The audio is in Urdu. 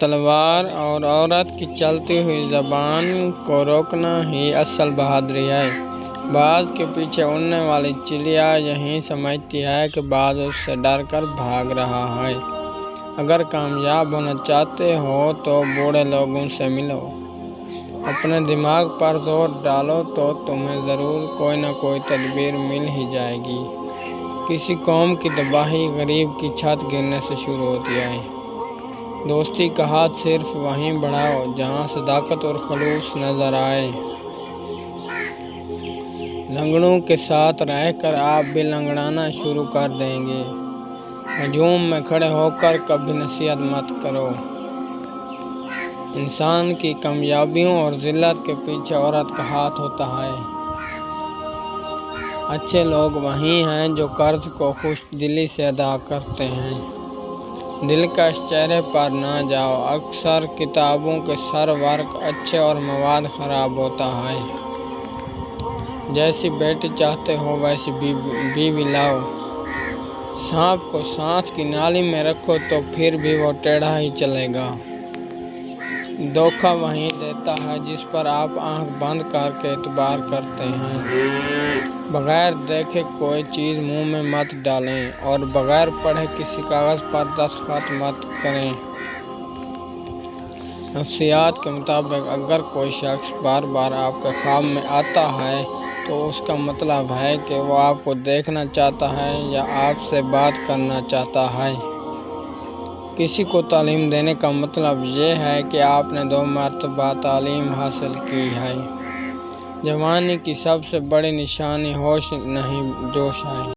تلوار اور عورت کی چلتی ہوئی زبان کو روکنا ہی اصل بہادری ہے۔ باز کے پیچھے اڑنے والی چڑیا یہی سمجھتی ہے کہ باز اس سے ڈر کر بھاگ رہا ہے۔ اگر کامیاب ہونا چاہتے ہو تو بوڑھے لوگوں سے ملو، اپنے دماغ پر زور ڈالو تو تمہیں ضرور کوئی نہ کوئی تدبیر مل ہی جائے گی۔ کسی قوم کی تباہی غریب کی چھت گرنے سے شروع ہوتی ہے۔ دوستی کا ہاتھ صرف وہیں بڑھاؤ جہاں صداقت اور خلوص نظر آئے۔ لنگڑوں کے ساتھ رہ کر آپ بھی لنگڑانا شروع کر دیں گے۔ ہجوم میں کھڑے ہو کر کبھی نصیحت مت کرو۔ انسان کی کامیابیوں اور ذلت کے پیچھے عورت کا ہاتھ ہوتا ہے۔ اچھے لوگ وہی ہیں جو قرض کو خوش دلی سے ادا کرتے ہیں۔ دلکش چہرے پر نہ جاؤ، اکثر کتابوں کے سر ورق اچھے اور مواد خراب ہوتا ہے۔ جیسی بیٹی چاہتے ہو ویسی بیوی لاؤ۔ سانپ کو سانس کی نالی میں رکھو تو پھر بھی وہ ٹیڑھا ہی چلے گا۔ دھوکہ وہی دیتا ہے جس پر آپ آنکھ بند کر کے اعتبار کرتے ہیں۔ بغیر دیکھے کوئی چیز منہ میں مت ڈالیں اور بغیر پڑھے کسی کاغذ پر دستخط مت کریں۔ نفسیات کے مطابق اگر کوئی شخص بار بار آپ کے خواب میں آتا ہے تو اس کا مطلب ہے کہ وہ آپ کو دیکھنا چاہتا ہے یا آپ سے بات کرنا چاہتا ہے۔ کسی کو تعلیم دینے کا مطلب یہ ہے کہ آپ نے 2 مرتبہ تعلیم حاصل کی ہے۔ جوانی کی سب سے بڑی نشانی ہوش نہیں جوش ہے۔